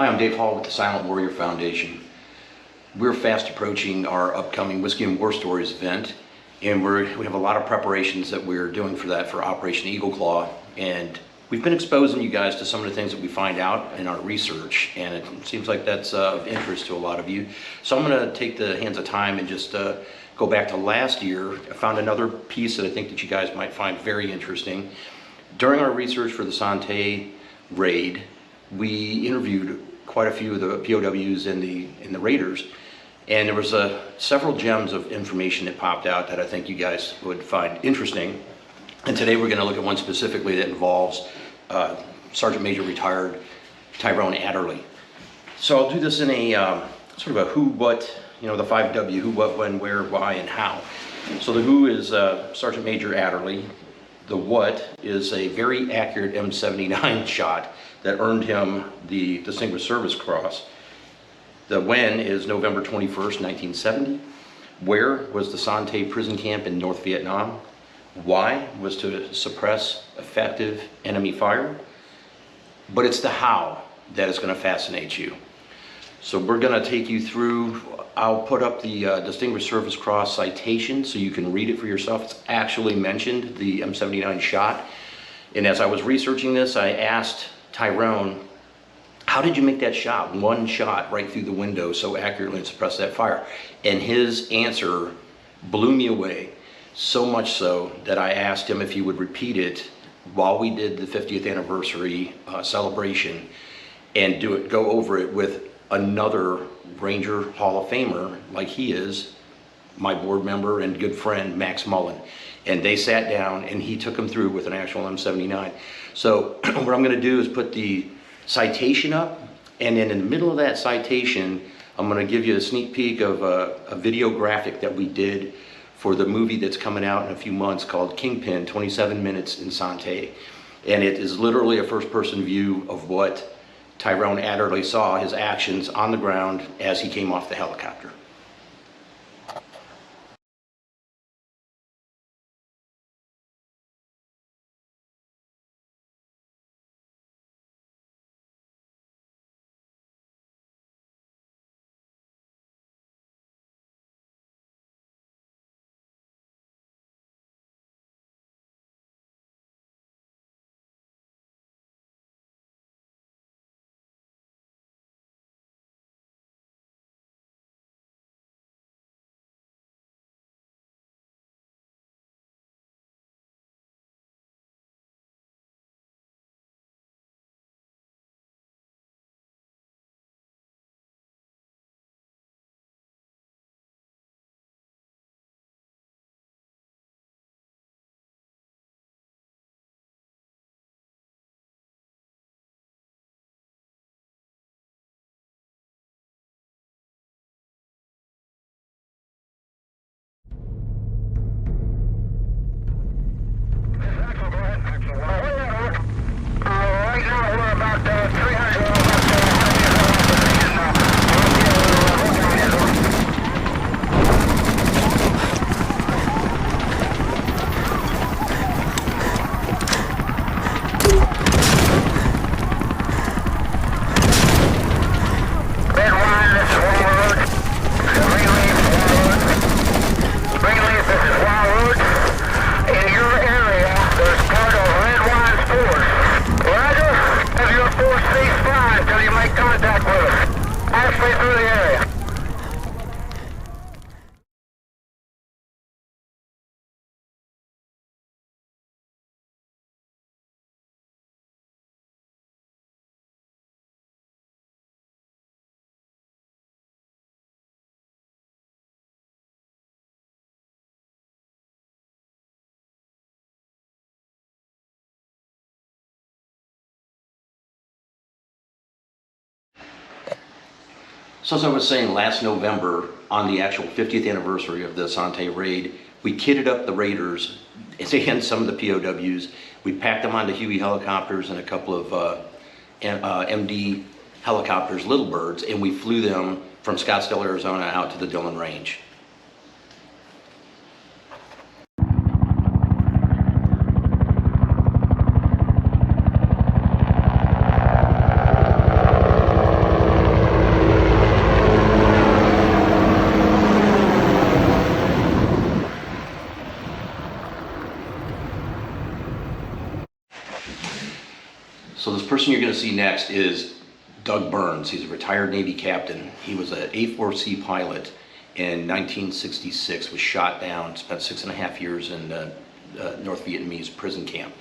Hi, I'm Dave Hall with the Silent Warrior Foundation. We're fast approaching our upcoming Whiskey and War Stories event, and we have a lot of preparations that we're doing for that for Operation Eagle Claw. And we've been exposing you guys to some of the things that we find out in our research, and it seems like that's of interest to a lot of you. So I'm going to take the hands of time and just go back to last year. I found another piece that I think that you guys might find very interesting. During our research for the Son Tay raid, we interviewed quite a few of the POWs and the raiders, and there was several gems of information that popped out that I think you guys would find interesting. And today we're going to look at one specifically that involves Sergeant Major retired Tyrone Adderly. So I'll do this in a sort of a who, what, the 5W, who, what, when, where, why, and how. So the who is Sergeant Major Adderly. The what is a very accurate M79 shot that earned him the Distinguished Service Cross. The when is November 21st, 1970. Where was the Son Tay Prison Camp in North Vietnam. Why was to suppress effective enemy fire. But it's the how that is going to fascinate you. So we're going to take you through, I'll put up the Distinguished Service Cross citation so you can read it for yourself. It's actually mentioned, the M79 shot. And as I was researching this, I asked Tyrone, how did you make that shot? One shot right through the window so accurately and suppress that fire? And his answer blew me away, so much so that I asked him if he would repeat it while we did the 50th anniversary celebration and go over it with another Ranger Hall of Famer like he is, my board member and good friend Max Mullen. And they sat down and he took them through with an actual M79. So what I'm going to do is put the citation up, and then in the middle of that citation I'm going to give you a sneak peek of a video graphic that we did for the movie that's coming out in a few months called Kingpin, 27 Minutes in Son Tay. And it is literally a first-person view of what Tyrone Adderly saw, his actions on the ground as he came off the helicopter. So as I was saying, last November, on the actual 50th anniversary of the Son Tay raid, we kitted up the raiders and some of the POWs. We packed them onto Huey helicopters and a couple of MD helicopters, Little Birds, and we flew them from Scottsdale, Arizona out to the Dillon Range. So this person you're going to see next is Doug Burns. He's a retired Navy captain. He was an A4C pilot in 1966, was shot down, spent 6.5 years in North Vietnamese prison camp.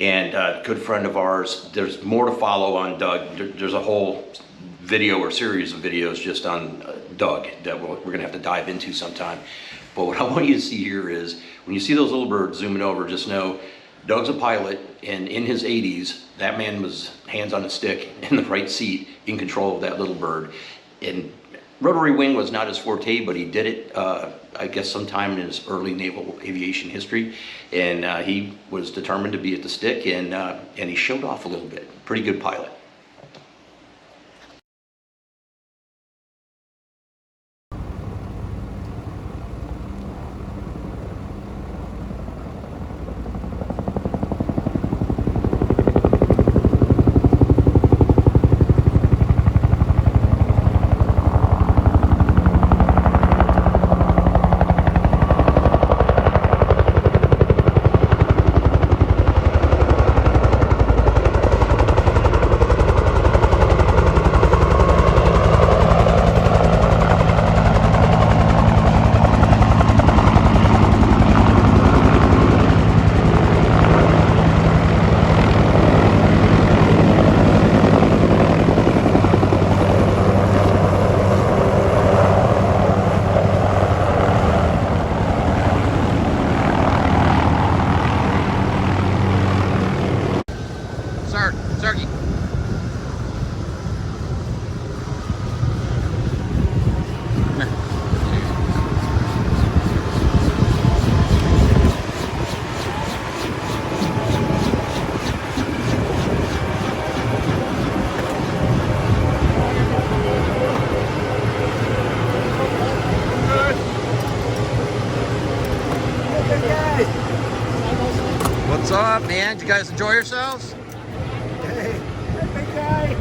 And a good friend of ours. There's more to follow on Doug. There's a whole video or series of videos just on Doug that we're going to have to dive into sometime. But what I want you to see here is, when you see those little birds zooming over, just know Doug's a pilot, and in his 80s, that man was hands on a stick in the right seat in control of that little bird. And rotary wing was not his forte, but he did it, I guess, sometime in his early naval aviation history. And he was determined to be at the stick, and he showed off a little bit. Pretty good pilot. What's up, man? Did you guys enjoy yourselves? Hey, big guy.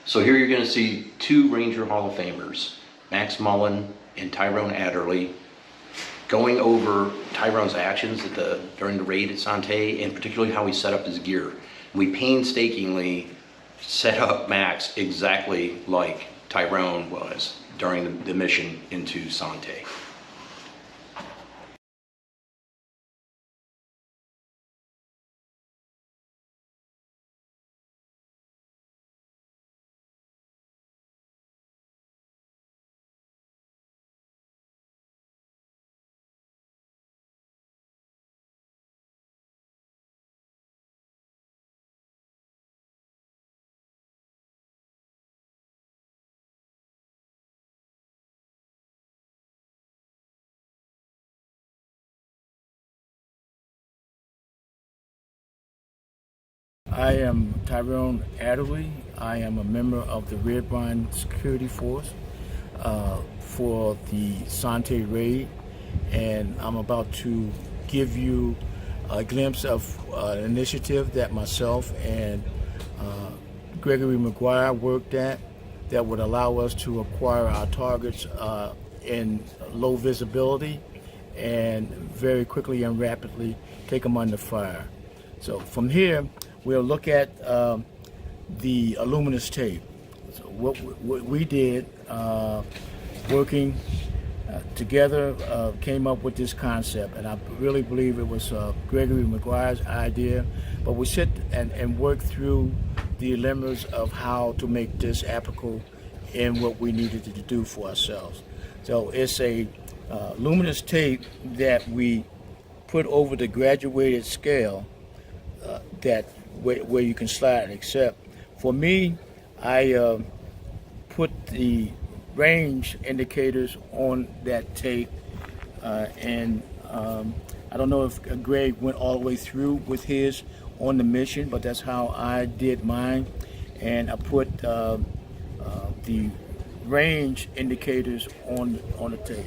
So here you're going to see two Ranger Hall of Famers, Max Mullen and Tyrone Adderly, going over Tyrone's actions during the raid at Son Tay, and particularly how he set up his gear. We painstakingly set up Max exactly like Tyrone was during the mission into Son Tay. I am Tyrone Adderly. I am a member of the Red Line Security Force for the Son Tay raid, and I'm about to give you a glimpse of an initiative that myself and Gregory McGuire worked at that would allow us to acquire our targets in low visibility and very quickly and rapidly take them under fire. So from here, we'll look at the luminous tape. So what we did, working together, came up with this concept, and I really believe it was Gregory McGuire's idea. But we sit and work through the limits of how to make this applicable in what we needed to do for ourselves. So it's a luminous tape that we put over the graduated scale that where you can slide, except for me, I put the range indicators on that tape, and I don't know if Greg went all the way through with his on the mission, but that's how I did mine, and I put the range indicators on the tape.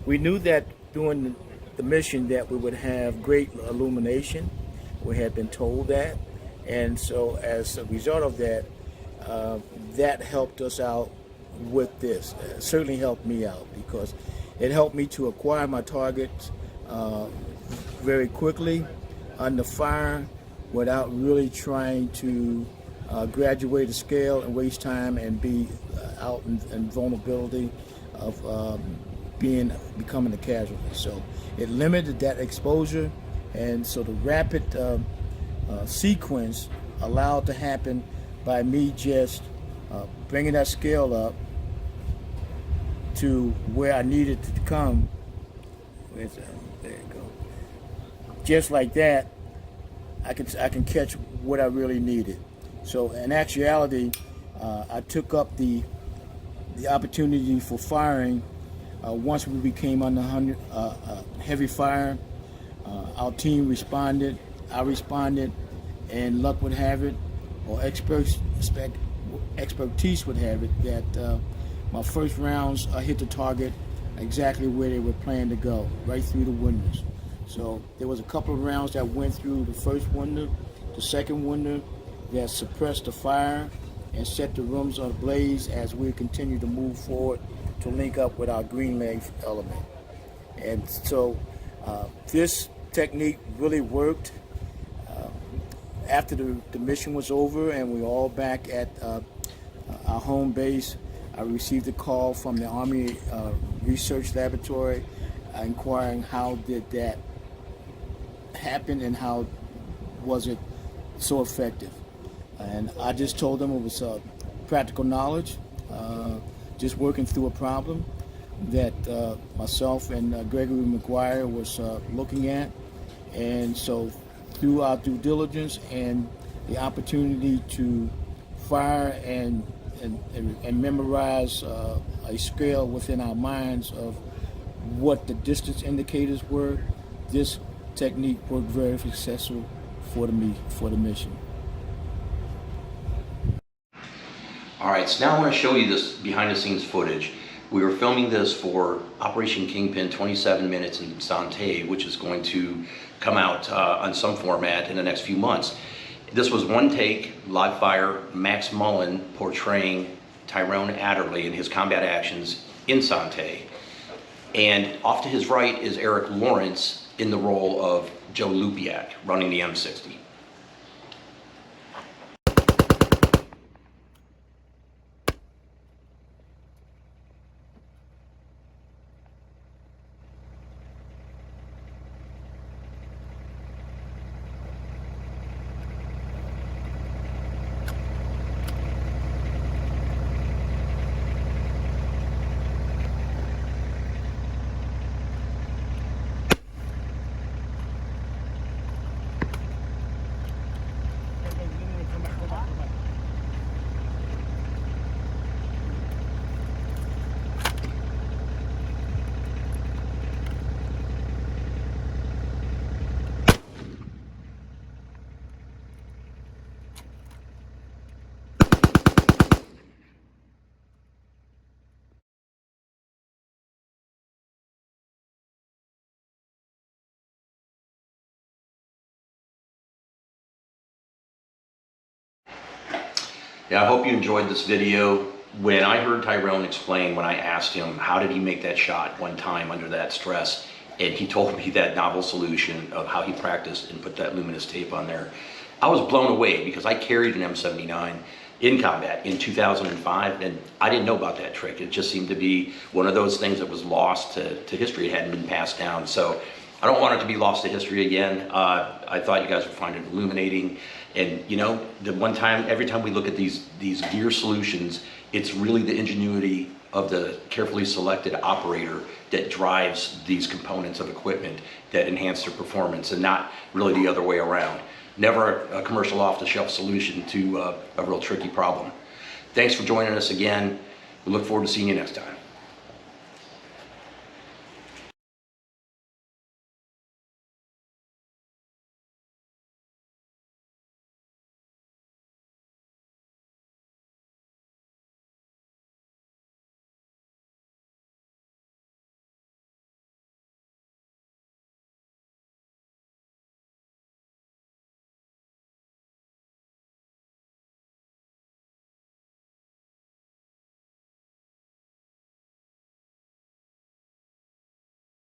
We knew that during the mission that we would have great illumination. We had been told that, and so as a result of that, that helped us out with this. It certainly helped me out, because It helped me to acquire my targets very quickly under fire without really trying to graduate a scale and waste time and be out in vulnerability of becoming a casualty. So it limited that exposure, and so the rapid sequence allowed to happen by me just bringing that scale up to where I needed it to come. There you go. Just like that, I can catch what I really needed. So in actuality, I took up the opportunity for firing once we became under heavy fire. Our team responded, I responded, and luck would have it, or expertise would have it, that my first rounds hit the target exactly where they were planned to go, right through the windows. So there was a couple of rounds that went through the first window, the second window, that suppressed the fire and set the rooms ablaze as we continue to move forward to link up with our green leg element. And so this technique really worked. After the mission was over and we were all back at our home base, I received a call from the Army Research Laboratory inquiring how did that happen and how was it so effective. And I just told them it was practical knowledge, just working through a problem that myself and Gregory McGuire was looking at. And so through our due diligence and the opportunity to fire and memorize a scale within our minds of what the distance indicators were, this technique worked very successful for the mission. All right, so now I want to show you this behind the scenes footage. We were filming this for Operation Kingpin 27 Minutes in Son Tay, which is going to come out on some format in the next few months. This was one take, live fire, Max Mullen portraying Tyrone Adderly and his combat actions in Son Tay. And off to his right is Eric Lawrence in the role of Joe Lupiak running the M60. Yeah, I hope you enjoyed this video. When I heard Tyrone explain, when I asked him how did he make that shot one time under that stress, and he told me that novel solution of how he practiced and put that luminous tape on there, I was blown away because I carried an M79 in combat in 2005 and I didn't know about that trick. It just seemed to be one of those things that was lost to history. It hadn't been passed down. So I don't want it to be lost to history again. I thought you guys would find it illuminating. And you know, every time we look at these gear solutions, it's really the ingenuity of the carefully selected operator that drives these components of equipment that enhance their performance, and not really the other way around. Never a commercial off-the-shelf solution to a real tricky problem. Thanks for joining us again. We look forward to seeing you next time.